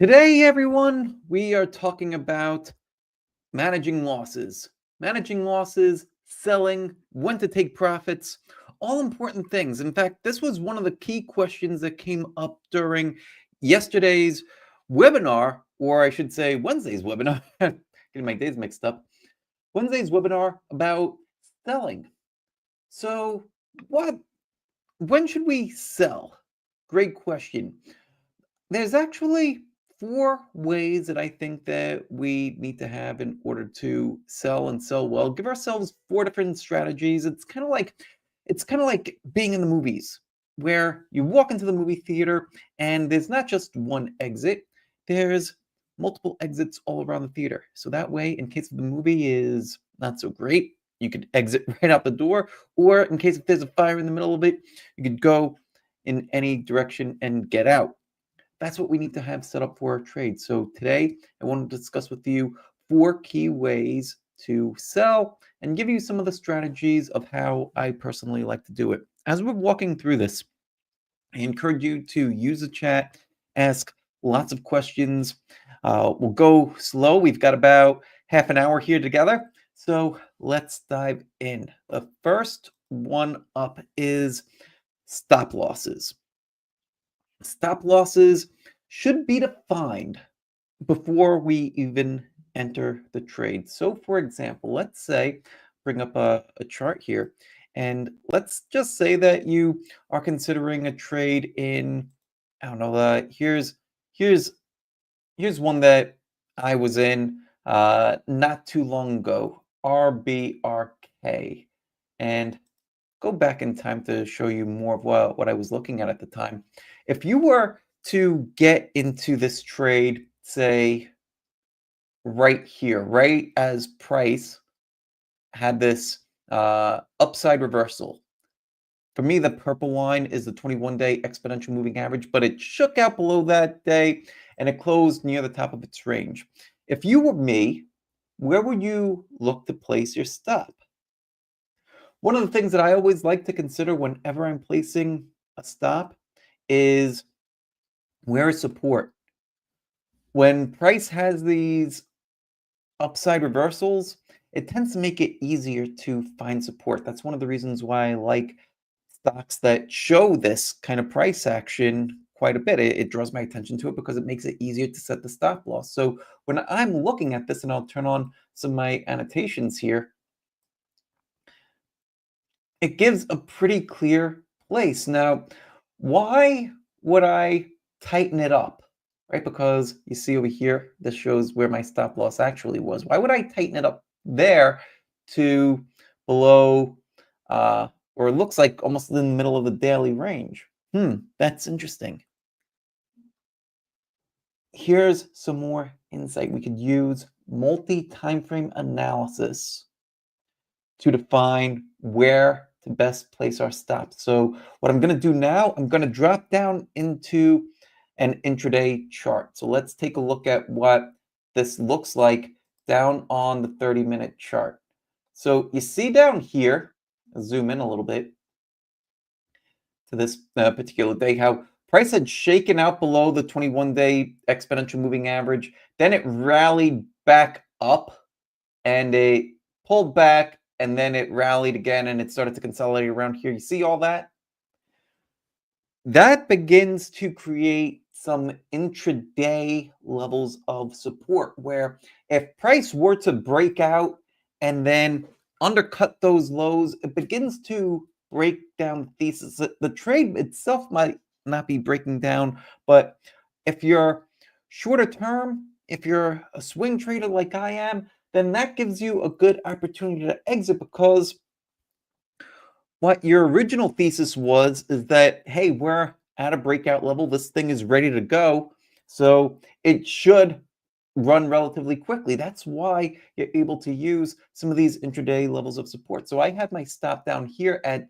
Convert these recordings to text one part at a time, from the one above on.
Today, everyone, we are talking about managing losses, selling, when to take profits, all important things. In fact, this was one of the key questions that came up during yesterday's webinar, or I should say Wednesday's webinar, getting my days mixed up. Wednesday's webinar about selling. So, what when should we sell? Great question. There's actually four ways that I think that we need to have in order to sell and sell well. Give ourselves four different strategies. It's kind of like being in the movies where you walk into the movie theater and there's not just one exit, there's multiple exits all around the theater. So that way, in case the movie is not so great, you could exit right out the door, or in case if there's a fire in the middle of it, you could go in any direction and get out. That's what we need to have set up for our trade. So today, I want to discuss with you four key ways to sell and give you some of the strategies of how I personally like to do it. As we're walking through this, I encourage you to use the chat, ask lots of questions. We'll go slow. We've got about half an hour here together. So let's dive in. The first one up is stop losses. Stop losses should be defined before we even enter the trade. So, for example, let's say, bring up a chart here, and let's just say that you are considering a trade in, I don't know, here's here's one that I was in not too long ago, RBRK, and go back in time to show you more of what I was looking at the time. If you were to get into this trade, say right here, right as price had this upside reversal. For me, the purple line is the 21-day exponential moving average, but it shook out below that day and it closed near the top of its range. If you were me, where would you look to place your stop? One of the things that I always like to consider whenever I'm placing a stop is where is support? When price has these upside reversals, it tends to make it easier to find support. That's one of the reasons why I like stocks that show this kind of price action quite a bit. It draws my attention to it because it makes it easier to set the stop loss. So when I'm looking at this, and I'll turn on some of my annotations here, it gives a pretty clear place. Now, why would I tighten it up? Right? Because you see over here, this shows where my stop loss actually was. Why would I tighten it up there to below, or it looks like almost in the middle of the daily range? That's interesting. Here's some more insight. We could use multi-time frame analysis to define where to best place our stops. So what I'm going to do now, I'm going to drop down into an intraday chart. So let's take a look at what this looks like down on the 30-minute chart. So you see down here, I'll zoom in a little bit to this particular day, how price had shaken out below the 21-day exponential moving average. Then it rallied back up and it pulled back, and then it rallied again and it started to consolidate around here. You see all that? That begins to create some intraday levels of support where if price were to break out and then undercut those lows, it begins to break down the thesis. The trade itself might not be breaking down, but if you're shorter term, if you're a swing trader like I am, then that gives you a good opportunity to exit, because what your original thesis was is that, hey, we're at a breakout level. This thing is ready to go. So it should run relatively quickly. That's why you're able to use some of these intraday levels of support. So I had my stop down here at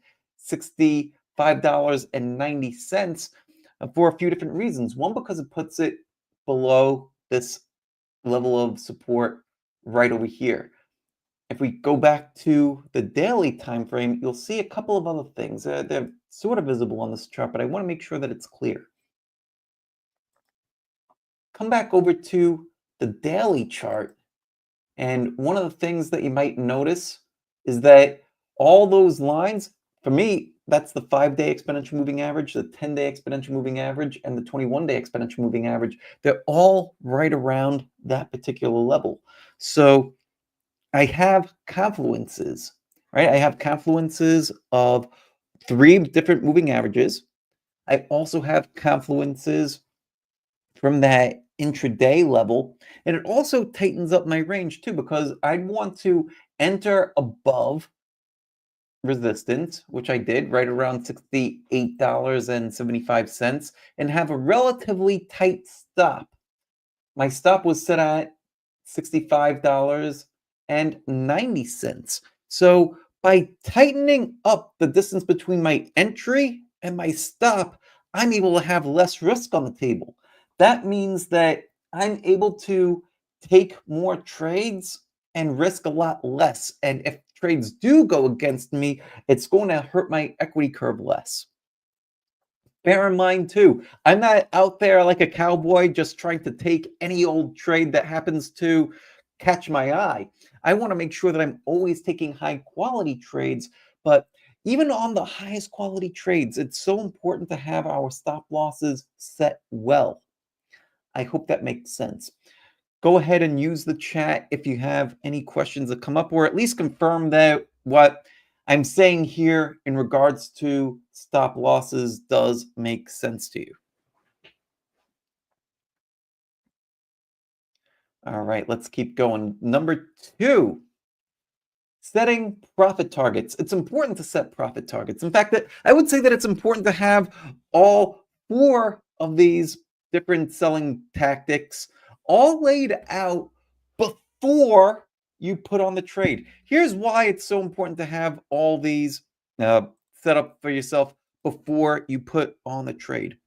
$65.90 for a few different reasons. One, because it puts it below this level of support right over here. If we go back to the daily time frame, you'll see a couple of other things. They're sort of visible on this chart, but I want to make sure that it's clear. come back over to the daily chart, and one of the things that you might notice is that all those lines, for me, that's the 5-day exponential moving average, the 10-day exponential moving average, and the 21-day exponential moving average. They're all right around that particular level. So I have confluences, right? I have confluences of three different moving averages. I also have confluences from that intraday level. And it also tightens up my range too, because I'd want to enter above resistance, which I did right around $68.75, and have a relatively tight stop. My stop was set at $65.90. So by tightening up the distance between my entry and my stop, I'm able to have less risk on the table. That means that I'm able to take more trades and risk a lot less. And if trades do go against me, it's going to hurt my equity curve less. Bear in mind too, I'm not out there like a cowboy just trying to take any old trade that happens to catch my eye. I want to make sure that I'm always taking high quality trades, but even on the highest quality trades, it's so important to have our stop losses set well. I hope that makes sense. Go ahead and use the chat if you have any questions that come up, or at least confirm that what I'm saying here in regards to stop losses does make sense to you. All right, let's keep going. Number two, setting profit targets. It's important to set profit targets. In fact, I would say that it's important to have all four of these different selling tactics all laid out before you put on the trade. Here's why it's so important to have all these set up for yourself before you put on the trade.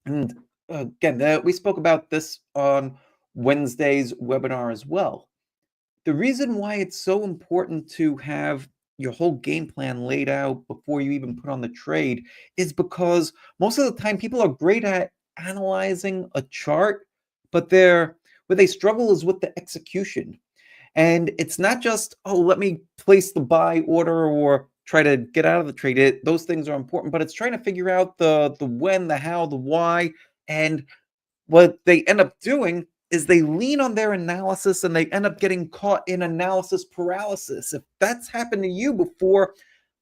And again, we spoke about this on Wednesday's webinar as well. The reason why it's so important to have your whole game plan laid out before you even put on the trade is because most of the time people are great at analyzing a chart, but where they struggle is with the execution. And it's not just, oh, let me place the buy order or try to get out of the trade. Those things are important, but it's trying to figure out the when, the how, the why, and what they end up doing is they lean on their analysis and they end up getting caught in analysis paralysis. If that's happened to you before,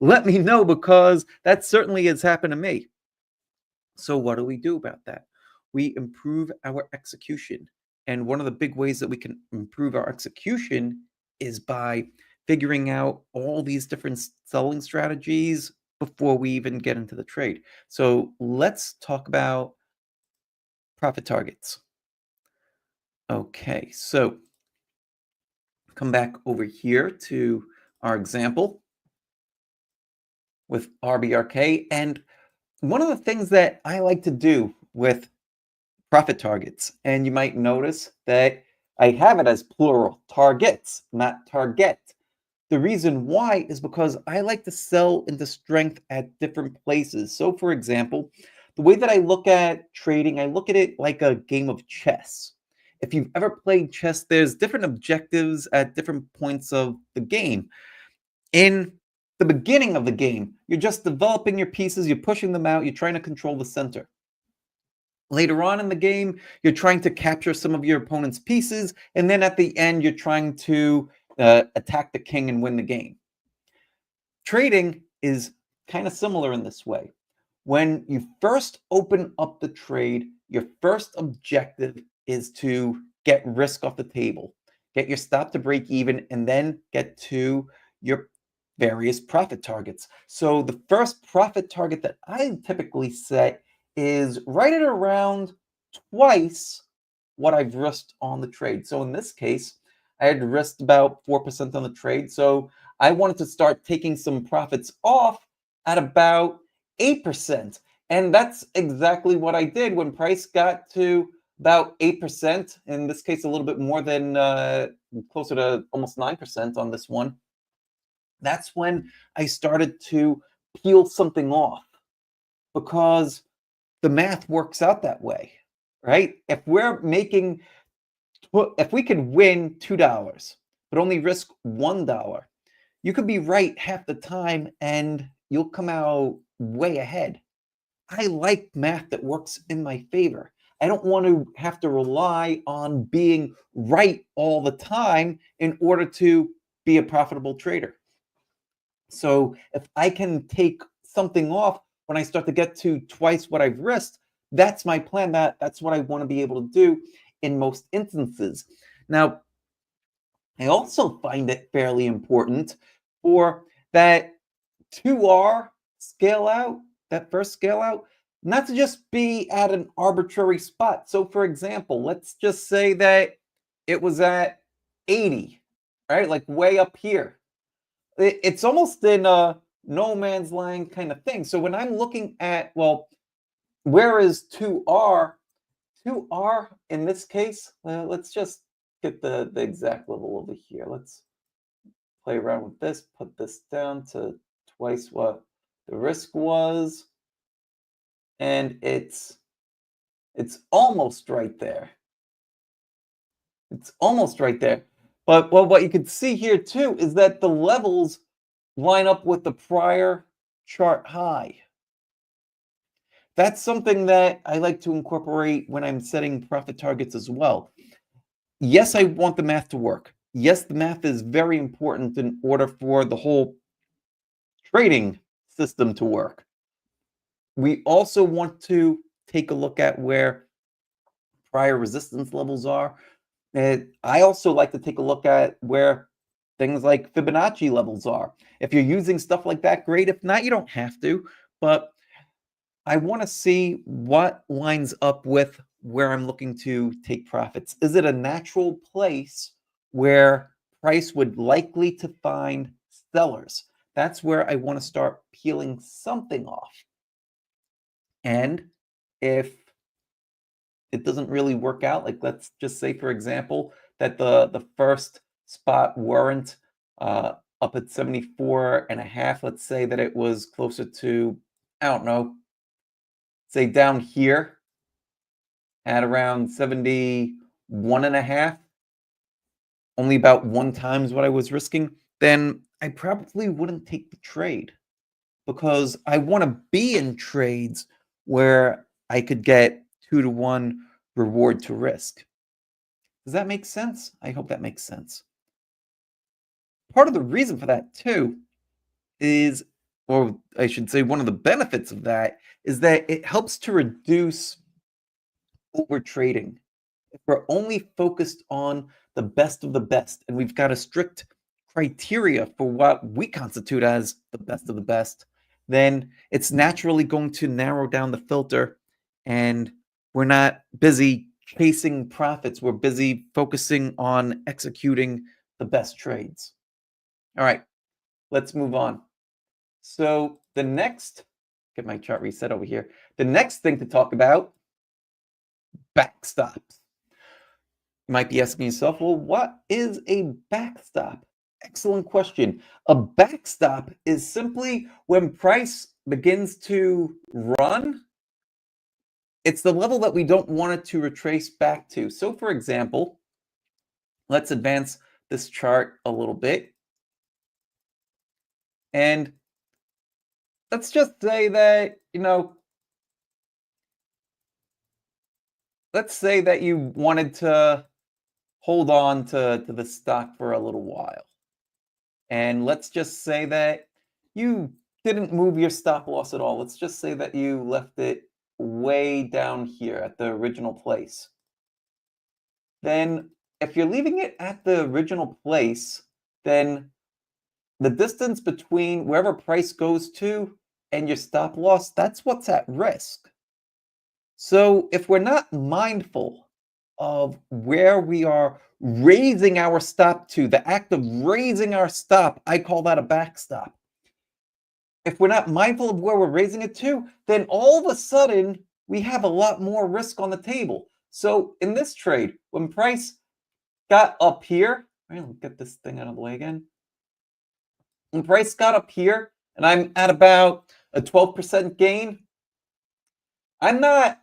let me know, because that certainly has happened to me. So, what do we do about that? We improve our execution. And one of the big ways that we can improve our execution is by figuring out all these different selling strategies before we even get into the trade. So, let's talk about profit targets. Okay, so come back over here to our example with RBRK. And one of the things that I like to do with profit targets, and you might notice that I have it as plural, targets, not target. The reason why is because I like to sell into strength at different places. So, for example, the way that I look at trading, I look at it like a game of chess. If you've ever played chess, there's different objectives at different points of the game. In the beginning of the game, you're just developing your pieces, you're pushing them out, you're trying to control the center. Later on in the game, you're trying to capture some of your opponent's pieces, and then at the end, you're trying to attack the king and win the game. Trading is kind of similar in this way. When you first open up the trade, your first objective is to get risk off the table, get your stop to break even, and then get to your various profit targets. So the first profit target that I typically set is right at around twice what I've risked on the trade. So in this case, I had risked about 4% on the trade. So I wanted to start taking some profits off at about 8%. And that's exactly what I did when price got to about 8%. In this case, a little bit more than closer to almost 9% on this one. That's when I started to peel something off, because the math works out that way, right? If we could win $2, but only risk $1, you could be right half the time and you'll come out way ahead. I like math that works in my favor. I don't want to have to rely on being right all the time in order to be a profitable trader. So if I can take something off when I start to get to twice what I've risked, that's my plan. That's what I want to be able to do in most instances. Now, I also find it fairly important for that 2R scale out, that first scale out, not to just be at an arbitrary spot. So, for example, let's just say that it was at 80, right? Like way up here. It's almost in a no man's land kind of thing. So, when I'm looking at, well, where is 2R? 2R in this case, let's just get the exact level over here. Let's play around with this, put this down to twice what the risk was, and it's almost right there. It's almost right there. But well, what you can see here too is that the levels line up with the prior chart high. That's something that I like to incorporate when I'm setting profit targets as well. Yes, I want the math to work. Yes, the math is very important in order for the whole trading system to work. We also want to take a look at where prior resistance levels are. And I also like to take a look at where things like Fibonacci levels are. If you're using stuff like that, great. If not, you don't have to. But I want to see what lines up with where I'm looking to take profits. Is it a natural place where price would likely to find sellers? That's where I want to start peeling something off. And if it doesn't really work out, like let's just say, for example, that the first spot weren't up at 74 and a half. Let's say that it was closer to, I don't know, say down here at around 71 and a half, only about one times what I was risking, then I probably wouldn't take the trade because I want to be in trades where I could get 2 to 1 reward to risk. Does that make sense? I hope that makes sense. Part of the reason for that too is, or I should say, one of the benefits of that is that it helps to reduce over trading. If we're only focused on the best of the best and we've got a strict criteria for what we constitute as the best of the best, then it's naturally going to narrow down the filter and we're not busy chasing profits. We're busy focusing on executing the best trades. All right, let's move on. So the next, get my chart reset over here. The next thing to talk about, backstops. You might be asking yourself, well, what is a backstop? Excellent question. A backstop is simply when price begins to run, it's the level that we don't want it to retrace back to. So, for example, let's advance this chart a little bit. And let's just say that, let's say that you wanted to hold on to the stock for a little while. And let's just say that you didn't move your stop loss at all. Let's just say that you left it way down here at the original place. Then if you're leaving it at the original place, then the distance between wherever price goes to and your stop loss, that's what's at risk. So if we're not mindful of where we are raising our stop to, the act of raising our stop, I call that a backstop. If we're not mindful of where we're raising it to, then all of a sudden we have a lot more risk on the table. So in this trade, when price got up here, let me get this thing out of the way again. When price got up here and I'm at about a 12% gain, I'm not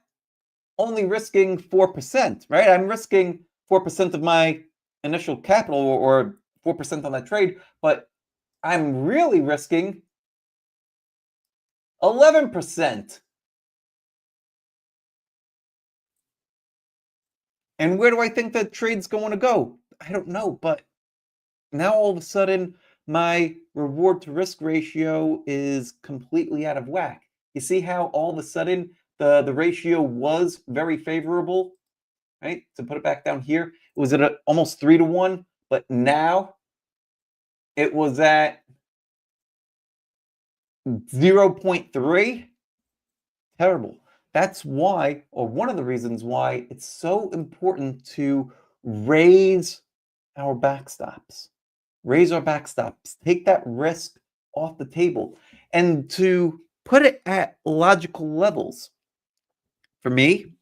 only risking 4%, right? I'm risking 4% of my initial capital or 4% on that trade, but I'm really risking 11%. And where do I think that trade's going to go? I don't know, but now all of a sudden my reward to risk ratio is completely out of whack. You see how all of a sudden the ratio was very favorable, right? To put it back down here, it was at almost 3 to 1, but now it was at 0.3. Terrible. That's why, or one of the reasons why, it's so important to raise our backstops. Raise our backstops. Take that risk off the table. And to put it at logical levels, for me,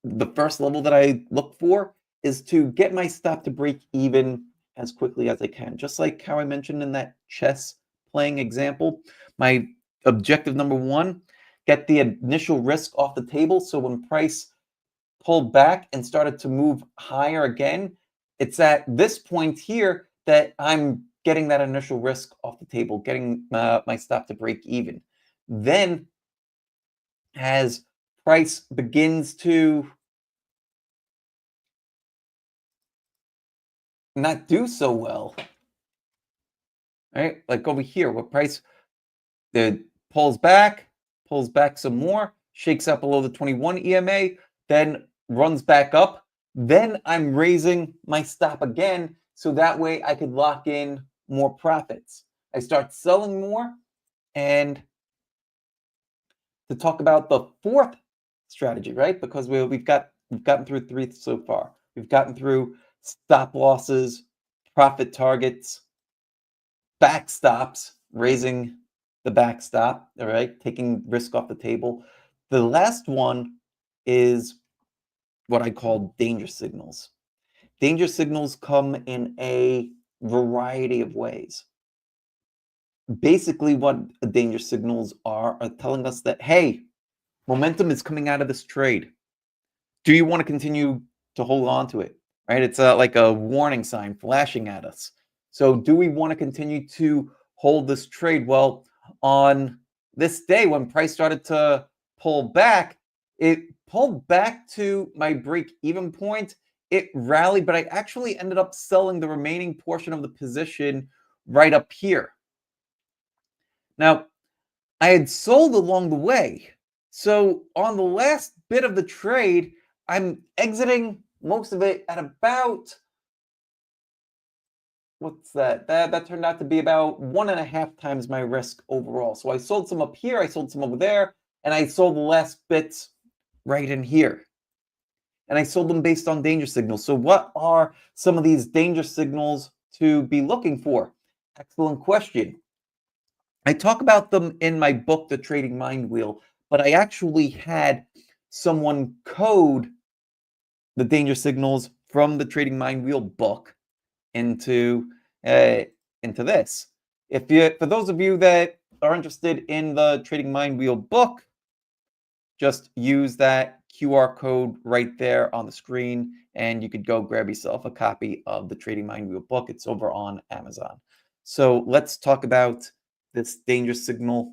the first level that I look for is to get my stop to break even as quickly as I can. Just like how I mentioned in that chess playing example, my objective number one, get the initial risk off the table. So when price pulled back and started to move higher again, it's at this point here that I'm getting that initial risk off the table, getting my stop to break even. Then as price begins to not do so well, right? Like over here, where price the pulls back some more, shakes up below the 21 EMA, then runs back up. Then I'm raising my stop again, so that way I could lock in more profits. I start selling more, and to talk about the fourth strategy, right? Because we've gotten through three so far. We've gotten through stop losses, profit targets, backstops, raising the backstop, all right, taking risk off the table. The last one is what I call danger signals. Danger signals come in a variety of ways. Basically, what danger signals are telling us that, hey, momentum is coming out of this trade. Do you want to continue to hold on to it? Right? It's like a warning sign flashing at us. So, do we want to continue to hold this trade? Well, on this day when price started to pull back, it pulled back to my break even point. It rallied, but I actually ended up selling the remaining portion of the position right up here. Now, I had sold along the way. So on the last bit of the trade, I'm exiting most of it at about what's that? That turned out to be about 1.5 times my risk overall. So I sold some up here, I sold some over there, and I sold the last bits right in here. And I sold them based on danger signals. So what are some of these danger signals to be looking for? Excellent question. I talk about them in my book, The Trading Mind Wheel, but I actually had someone code the danger signals from the Trading Mind Wheel book into uh, into this. If you, for those of you that are interested in the Trading Mind Wheel book, just use that QR code right there on the screen, and you could go grab yourself a copy of the Trading Mind Wheel book. It's over on Amazon. So let's talk about this danger signal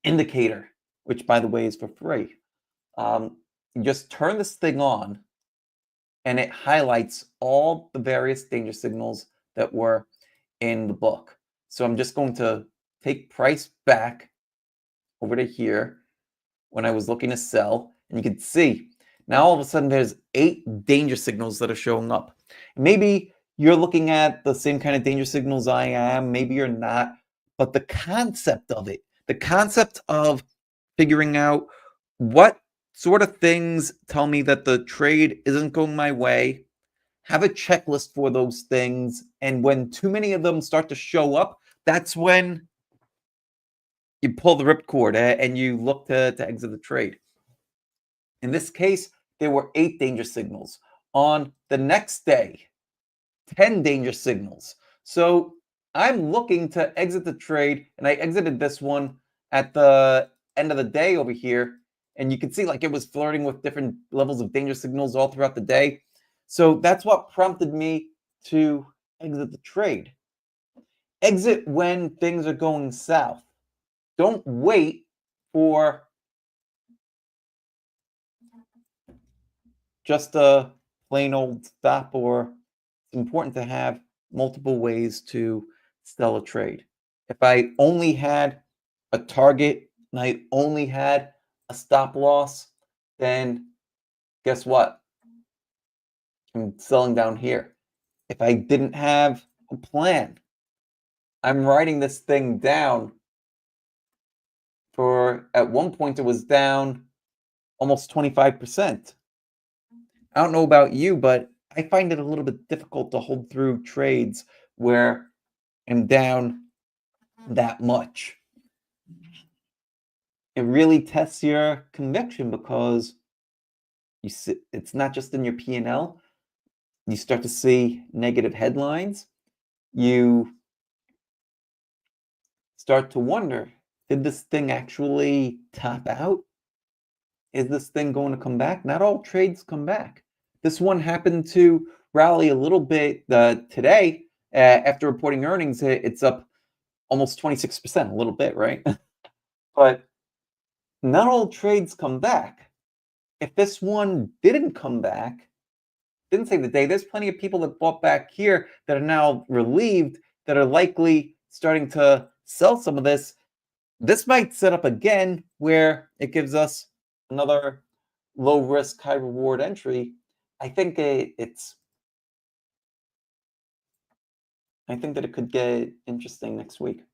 indicator, which by the way is for free. You just turn this thing on and it highlights all the various danger signals that were in the book. So I'm just going to take price back over to here when I was looking to sell, and you can see now all of a sudden there's 8 danger signals that are showing up. Maybe you're looking at the same kind of danger signals I am, maybe you're not, but the concept of figuring out what sort of things tell me that the trade isn't going my way, have a checklist for those things, and when too many of them start to show up, that's when you pull the ripcord and you look to exit the trade. In this case, there were 8 danger signals. On the next day, 10 danger signals. So I'm looking to exit the trade, and I exited this one at the end of the day over here. and you could see like it was flirting with different levels of danger signals all throughout the day. So that's what prompted me to exit the trade. Exit when things are going south. Don't wait for just a plain old stop, or it's important to have multiple ways to sell a trade. If I only had a target and I only had a stop loss, then guess what? I'm selling down here. If I didn't have a plan, I'm writing this thing down for, at one point, it was down almost 25%. I don't know about you, but I find it a little bit difficult to hold through trades where I'm down that much. It really tests your conviction because you see, it's not just in your P&L. You start to see negative headlines. You start to wonder, did this thing actually top out? Is this thing going to come back? Not all trades come back. This one happened to rally a little bit today after reporting earnings. It's up almost 26%, a little bit, right? But not all trades come back. If this one didn't come back, didn't save the day, there's plenty of people that bought back here that are now relieved, that are likely starting to sell some of this. This might set up again where it gives us another low risk, high reward entry. I think I think that it could get interesting next week.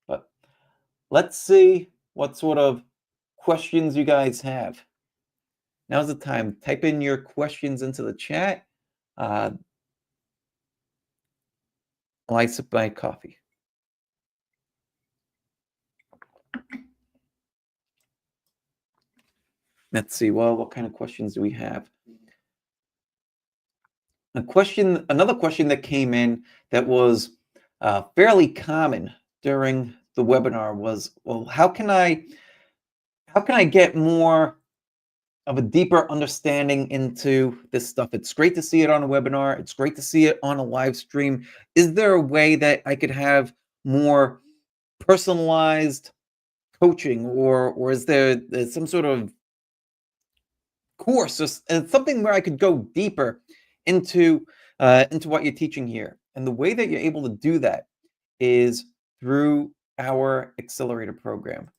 But let's see what sort of questions you guys have. Now's the time. Type in your questions into the chat uh, while I sip my coffee. Let's see. Well, what kind of questions do we have? Another question that came in that was fairly common during the webinar was, well, how can I get more of a deeper understanding into this stuff? It's great to see it on a webinar. It's great to see it on a live stream. Is there a way that I could have more personalized coaching, or is there some sort of course or something where I could go deeper into what you're teaching here? And the way that you're able to do that is through our accelerator program.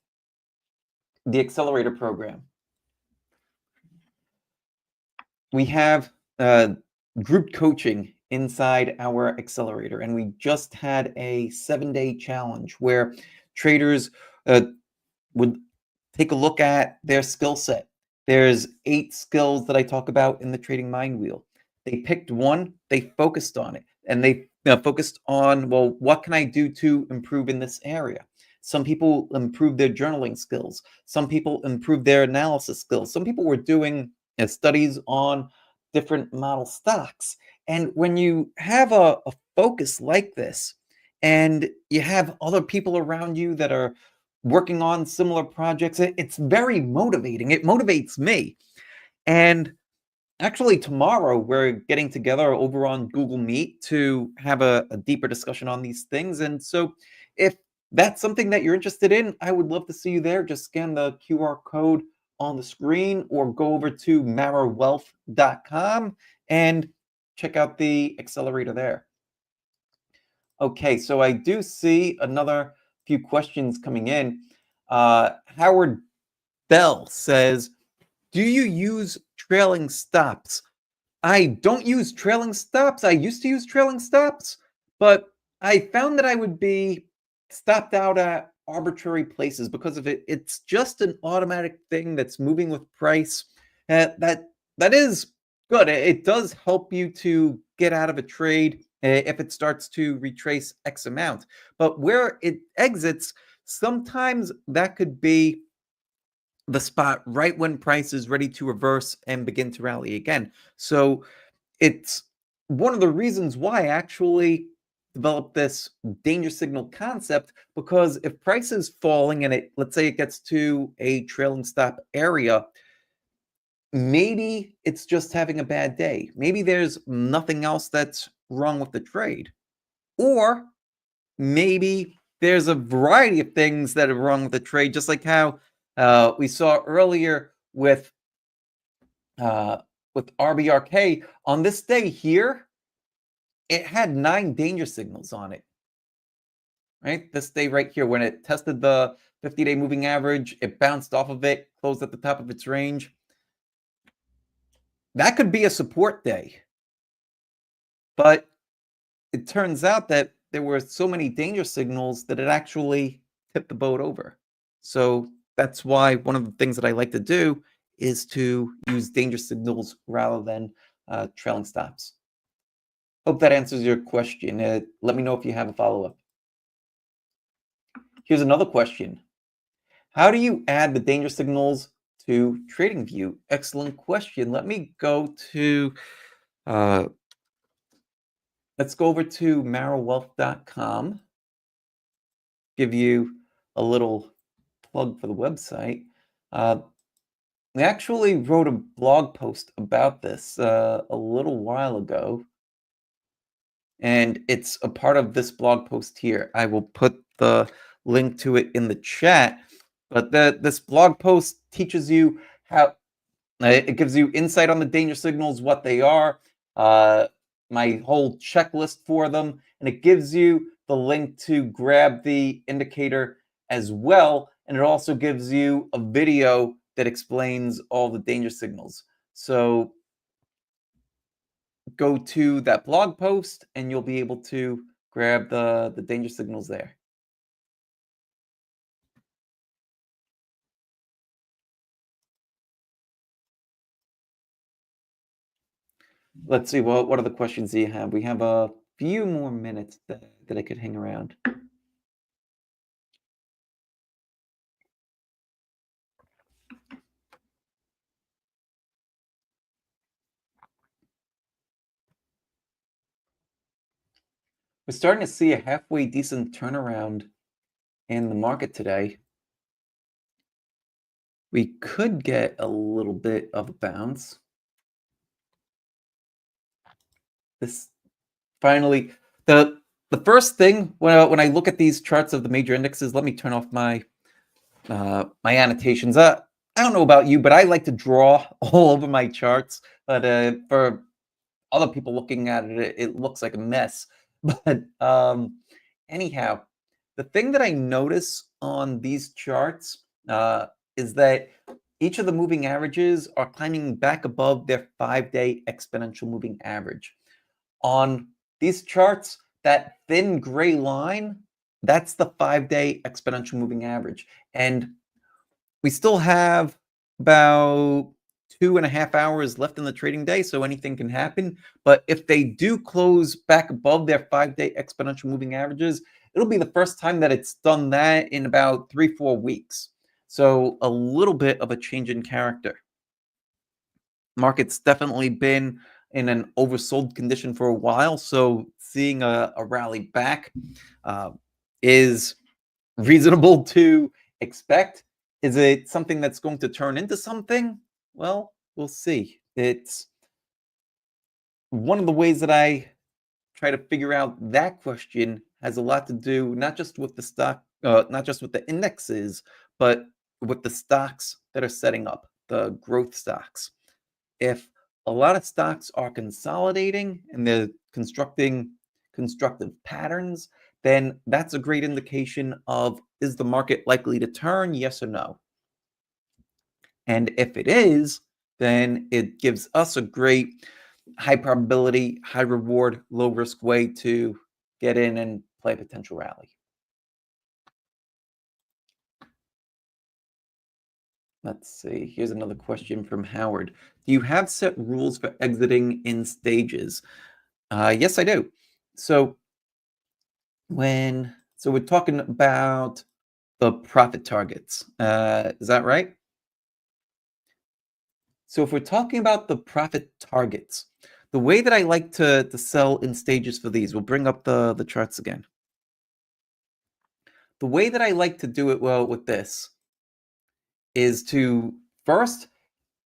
The accelerator program. We have group coaching inside our accelerator, and we just had a 7-day challenge where traders would take a look at their skill set. There's 8 skills that I talk about in the trading mind wheel. They picked one, they focused on it, and they focused on, well, what can I do to improve in this area? Some people improve their journaling skills. Some people improve their analysis skills. Some people were doing studies on different model stocks. And when you have a focus like this, and you have other people around you that are working on similar projects, it's very motivating. It motivates me. And actually, tomorrow we're getting together over on Google Meet to have a deeper discussion on these things. And so, if that's something that you're interested in, I would love to see you there. Just scan the QR code on the screen or go over to marrowwealth.com and check out the accelerator there. Okay, so I do see another few questions coming in. Howard Bell says, do you use trailing stops? I don't use trailing stops. I used to use trailing stops, but I found that I would be stopped out at arbitrary places because of it. It's just an automatic thing that's moving with price. That is good. It does help you to get out of a trade if it starts to retrace X amount. But where it exits, sometimes that could be the spot right when price is ready to reverse and begin to rally again. So it's one of the reasons why actually developed this danger signal concept because if price is falling and let's say it gets to a trailing stop area, maybe it's just having a bad day. Maybe there's nothing else that's wrong with the trade. Or maybe there's a variety of things that are wrong with the trade, just like how we saw earlier uh, with RBRK. On this day here, it had 9 danger signals on it, right? This day right here, when it tested the 50-day moving average, it bounced off of it, closed at the top of its range. That could be a support day. But it turns out that there were so many danger signals that it actually tipped the boat over. So that's why one of the things that I like to do is to use danger signals rather than trailing stops. Hope that answers your question. Let me know if you have a follow-up. Here's another question. How do you add the danger signals to TradingView? Excellent question. Uh, let's go over to merrillwealth.com. Give you a little plug for the website. I actually wrote a blog post about this a little while ago, and it's a part of this blog post here. I will put the link to it in the chat, but this blog post teaches you how it gives you insight on the danger signals, what they are, my whole checklist for them, and it gives you the link to grab the indicator as well. And it also gives you a video that explains all the danger signals. So go to that blog post and you'll be able to grab the danger signals there. Let's see, what other questions do you have? We have a few more minutes that I could hang around. We're starting to see a halfway decent turnaround in the market today. We could get a little bit of a bounce. This finally, the first thing when I look at these charts of the major indexes, let me turn off my my annotations. I don't know about you, but I like to draw all over my charts. But for other people looking at it, it looks like a mess. But anyhow, the thing that I notice on these charts is that each of the moving averages are climbing back above their 5-day exponential moving average. On these charts, that thin gray line, that's the 5-day exponential moving average. And we still have about 2.5 hours left in the trading day, so anything can happen. But if they do close back above their 5-day exponential moving averages, it'll be the first time that it's done that in about 3-4 weeks. So a little bit of a change in character. Market's definitely been in an oversold condition for a while, so seeing a rally back is reasonable to expect. Is it something that's going to turn into something? Well, we'll see. It's one of the ways that I try to figure out that question has a lot to do not just with the stock, not just with the indexes, but with the stocks that are setting up, the growth stocks. If a lot of stocks are consolidating and they're constructing constructive patterns, then that's a great indication of, is the market likely to turn, yes or no? And if it is, then it gives us a great high probability, high reward, low risk way to get in and play a potential rally. Let's see. Here's another question from Howard. Do you have set rules for exiting in stages? Yes, I do. So we're talking about the profit targets. Is that right? So if we're talking about the profit targets, The way that I like to sell in stages for these, we'll bring up the charts again. The way that I like to do it well with this is to first,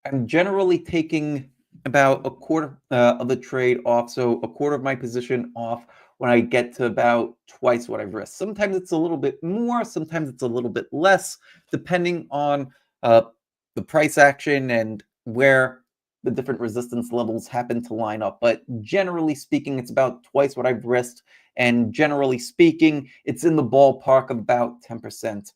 I'm generally taking about a quarter of the trade off, so a quarter of my position off when I get to about twice what I've risked. Sometimes it's a little bit more, sometimes it's a little bit less, depending on uh, the price action and where the different resistance levels happen to line up. But generally speaking, it's about twice what I've risked, and generally speaking, it's in the ballpark of about 10%.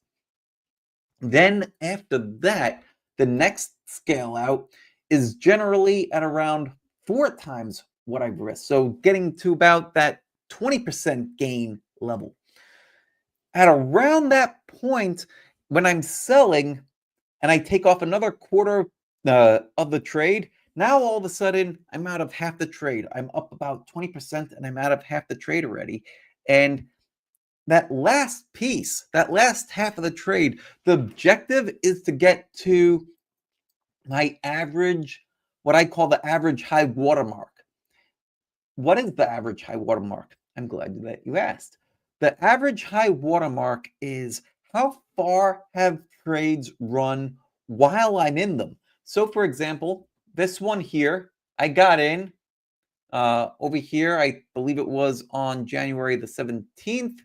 Then after that, the next scale out is generally at around 4 times what I've risked. So getting to about that 20% gain level. At around that point, when I'm selling and I take off another quarter of the trade, now all of a sudden I'm out of half the trade. I'm up about 20% and I'm out of half the trade already. And that last piece, that last half of the trade, the objective is to get to my average, what I call the average high watermark. What is the average high watermark? I'm glad that you asked. The average high watermark is how far have trades run while I'm in them. So for example, this one here, I got in over here, I believe it was on January the 17th.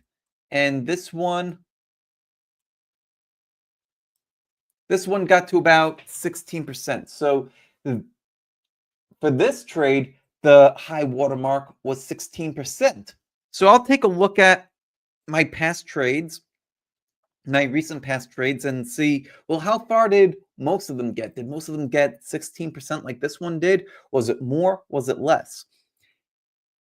And this one got to about 16%. So for this trade, the high watermark was 16%. So I'll take a look at my past trades, my recent past trades, and see, well, how far did most of them get? Did most of them get 16% like this one did? Was it more? Was it less?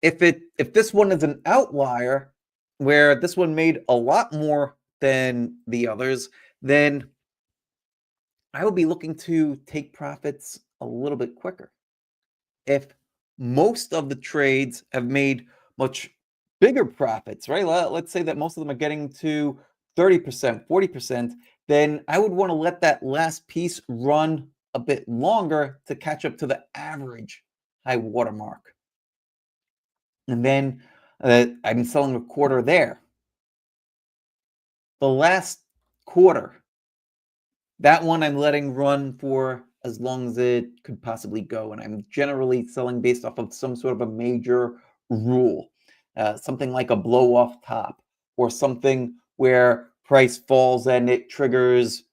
If this one is an outlier, where this one made a lot more than the others, then I would be looking to take profits a little bit quicker. If most of the trades have made much bigger profits, right? Let's say that most of them are getting to 30%, 40%, then I would want to let that last piece run a bit longer to catch up to the average high watermark. And then I'm selling a quarter there. The last quarter, that one I'm letting run for as long as it could possibly go. And I'm generally selling based off of some sort of a major rule, something like a blow off top, or something where price falls and it triggers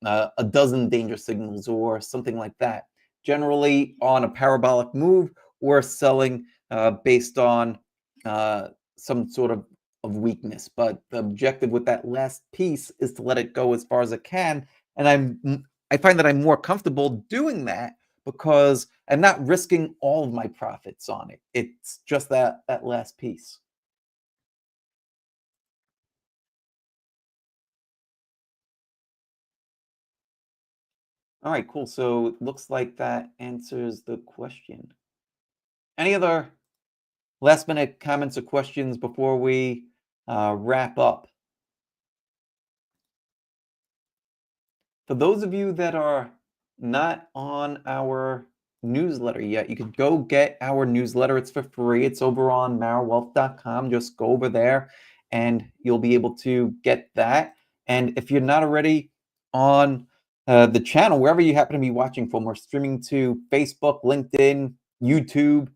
a dozen danger signals or something like that. Generally on a parabolic move, we're selling based on some sort of weakness. But the objective with that last piece is to let it go as far as it can. And I find that I'm more comfortable doing that because I'm not risking all of my profits on it. It's just that last piece. All right, cool. So it looks like that answers the question. Any other last minute comments or questions before we wrap up? For those of you that are not on our newsletter yet, you can go get our newsletter. It's for free. It's over on marwealth.com. Just go over there and you'll be able to get that. And if you're not already on the channel, wherever you happen to be watching from, we're streaming to Facebook, LinkedIn, YouTube,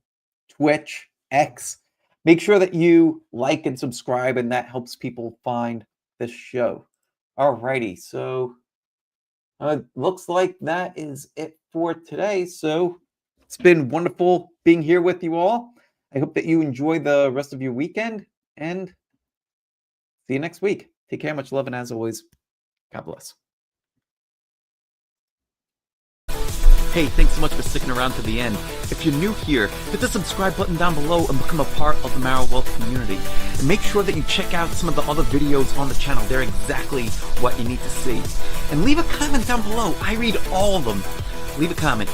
Twitch, X. Make sure that you like and subscribe, and that helps people find this show. All righty, so looks like that is it for today. So it's been wonderful being here with you all. I hope that you enjoy the rest of your weekend, and see you next week. Take care, much love, and as always, God bless. Hey, thanks so much for sticking around to the end. If you're new here, hit the subscribe button down below and become a part of the Mara Wealth community. And make sure that you check out some of the other videos on the channel. They're exactly what you need to see. And leave a comment down below. I read all of them. Leave a comment.